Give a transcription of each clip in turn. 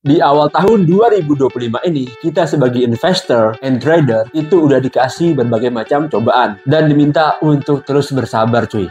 Di awal tahun 2025 ini, kita sebagai investor and trader itu udah dikasih berbagai macam cobaan dan diminta untuk terus bersabar cuy.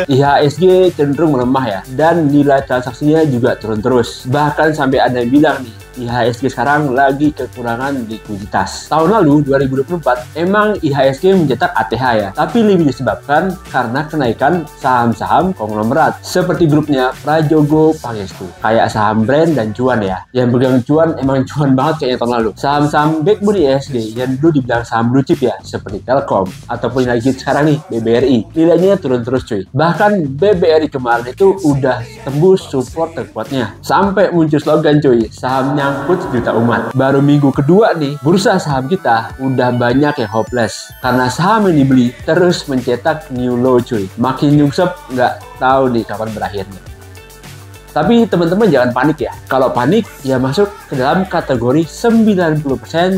IHSG cenderung melemah ya, dan nilai transaksinya juga turun terus. Bahkan sampai ada yang bilang nih, IHSG sekarang lagi kekurangan likuiditas. Tahun lalu 2024 emang IHSG mencetak ATH ya, tapi lebih disebabkan karena kenaikan saham-saham konglomerat seperti grupnya Prajogo Pangestu, kayak saham brand dan cuan ya. Yang pegang cuan emang cuan banget kayaknya tahun lalu. Saham-saham backbone IHSG yang dulu dibilang saham blue chip ya, seperti Telkom ataupun yang lagi sekarang nih BBRI, nilainya turun terus cuy. Bahkan BBRI kemarin itu udah tembus support terkuatnya, sampai muncul slogan cuy, saham nyangkut juta umat. Baru minggu kedua nih, bursa saham kita udah banyak yang hopeless karena saham yang dibeli terus mencetak new low cuy. Makin nyungsep, nggak tahu nih kapan berakhirnya. Tapi teman-teman jangan panik ya. Kalau panik, ya masuk ke dalam kategori 90%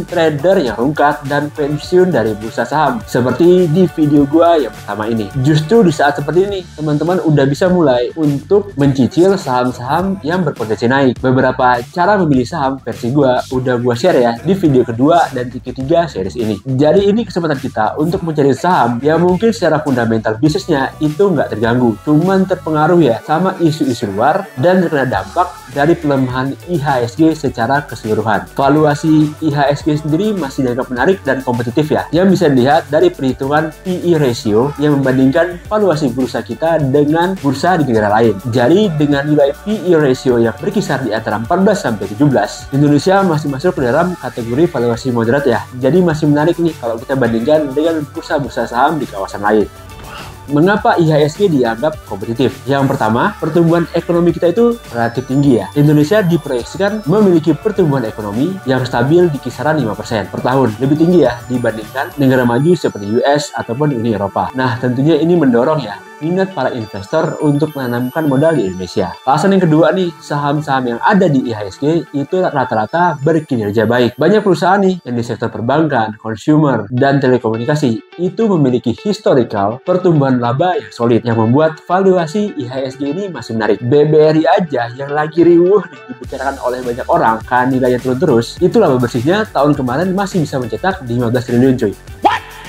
trader yang rungkat dan pensiun dari bursa saham. Seperti di video gua yang pertama ini. Justru di saat seperti ini, teman-teman udah bisa mulai untuk mencicil saham-saham yang berpotensi naik. Beberapa cara memilih saham versi gua udah gua share ya di video kedua dan ketiga series ini. Jadi ini kesempatan kita untuk mencari saham yang mungkin secara fundamental bisnisnya itu nggak terganggu. Cuman terpengaruh ya sama isu-isu luar dan terkena dampak dari pelemahan IHSG secara keseluruhan. Valuasi IHSG sendiri masih dianggap menarik dan kompetitif ya, yang bisa dilihat dari perhitungan PE ratio yang membandingkan valuasi bursa kita dengan bursa di negara lain. Jadi dengan nilai PE ratio yang berkisar di antara 14-17, Indonesia masih masuk ke dalam kategori valuasi moderat ya. Jadi masih menarik nih kalau kita bandingkan dengan bursa-bursa saham di kawasan lain. Mengapa IHSG dianggap kompetitif? Yang pertama, pertumbuhan ekonomi kita itu relatif tinggi ya. Indonesia diproyeksikan memiliki pertumbuhan ekonomi yang stabil di kisaran 5% per tahun. Lebih tinggi ya dibandingkan negara maju seperti US ataupun Uni Eropa. Nah, tentunya ini mendorong ya minat para investor untuk menanamkan modal di Indonesia. Alasan yang kedua nih, saham-saham yang ada di IHSG itu rata-rata berkinerja baik. Banyak perusahaan nih yang di sektor perbankan, consumer, dan telekomunikasi itu memiliki historical pertumbuhan laba yang solid yang membuat valuasi IHSG ini masih menarik. BBRI aja yang lagi riuh dibicarakan oleh banyak orang karena nilainya turun terus, itu laba bersihnya tahun kemarin masih bisa mencetak 15 triliun cuy.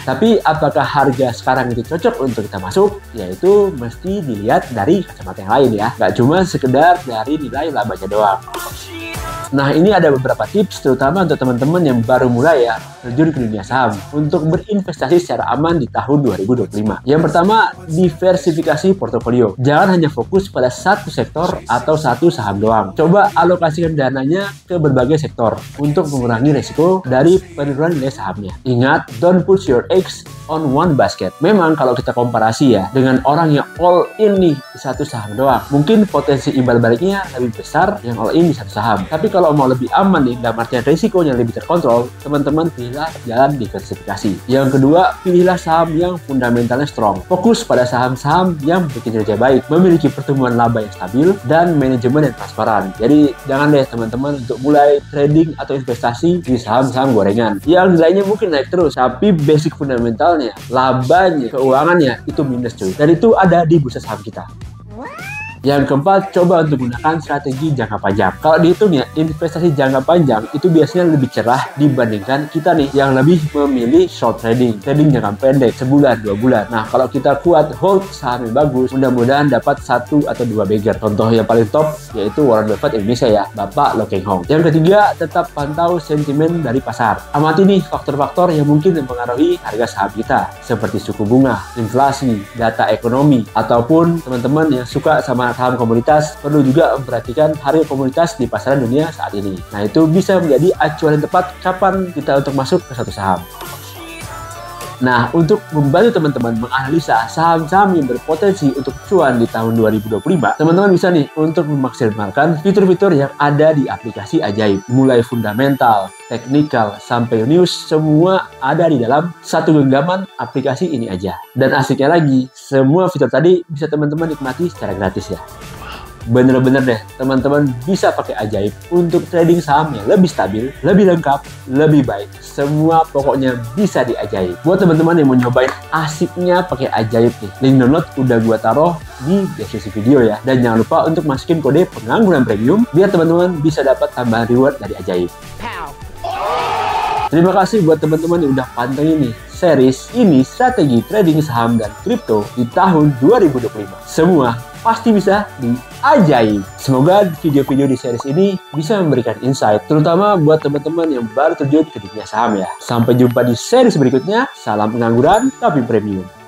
Tapi apakah harga sekarang itu cocok untuk kita masuk? Yaitu mesti dilihat dari kacamata yang lain ya. Nggak cuma sekedar dari nilai labanya doang. Nah, ini ada beberapa tips terutama untuk teman-teman yang baru mulai ya terjun ke dunia saham untuk berinvestasi secara aman di tahun 2025. Yang pertama, diversifikasi portofolio. Jangan hanya fokus pada satu sektor atau satu saham doang. Coba alokasikan dananya ke berbagai sektor untuk mengurangi resiko dari penurunan nilai sahamnya. Ingat, don't put your eggs on one basket. Memang kalau kita komparasi ya dengan orang yang all in nih di satu saham doang, mungkin potensi imbal baliknya lebih besar yang all in di satu saham. Tapi kalau mau lebih aman nih, dalam artian risikonya lebih terkontrol, teman-teman pilihlah jalan diversifikasi. Yang kedua, pilihlah saham yang fundamentalnya strong. Fokus pada saham-saham yang berkinerja baik, memiliki pertumbuhan laba yang stabil, dan manajemen yang transparan. Jadi jangan deh teman-teman untuk mulai trading atau investasi di saham-saham gorengan yang nilainya mungkin naik terus, tapi basic fundamentalnya, labanya, keuangannya itu minus cuy. Dan itu ada di bursa saham kita. Yang keempat, coba untuk gunakan strategi jangka panjang. Kalau dihitung ya, investasi jangka panjang itu biasanya lebih cerah dibandingkan kita nih yang lebih memilih short trading jangka pendek, sebulan, 2 bulan. Nah, kalau kita kuat hold saham yang bagus, mudah-mudahan dapat 1 atau 2 bagger. Contoh yang paling top yaitu Warren Buffett Indonesia ya, Bapak Lo Keng Hong. Yang ketiga, tetap pantau sentimen dari pasar. Amati nih faktor-faktor yang mungkin mempengaruhi harga saham kita, seperti suku bunga, inflasi, data ekonomi, ataupun teman-teman yang suka sama saham komoditas perlu juga memperhatikan harga komoditas di pasaran dunia saat ini. Nah, itu bisa menjadi acuan yang tepat kapan kita untuk masuk ke satu saham. Nah, untuk membantu teman-teman menganalisa saham-saham yang berpotensi untuk cuan di tahun 2025, teman-teman bisa nih untuk memaksimalkan fitur-fitur yang ada di aplikasi Ajaib. Mulai fundamental, teknikal, sampai news, semua ada di dalam satu genggaman aplikasi ini aja. Dan asiknya lagi, semua fitur tadi bisa teman-teman nikmati secara gratis ya. Bener-bener deh, teman-teman bisa pakai ajaib untuk trading saham yang lebih stabil, lebih lengkap, lebih baik. Semua pokoknya bisa diajaib. Buat teman-teman yang mau nyobain asiknya pakai ajaib nih, link download udah gua taruh di deskripsi video ya. Dan jangan lupa untuk masukin kode pengangguran premium biar teman-teman bisa dapat tambahan reward dari ajaib. Terima kasih buat teman-teman yang udah pantengin nih series ini strategi trading saham dan kripto di tahun 2025. Semua pasti bisa diajaib. Semoga video-video di series ini bisa memberikan insight, terutama buat teman-teman yang baru terjun ke dunia saham ya. Sampai jumpa di series berikutnya. Salam pengangguran tapi premium.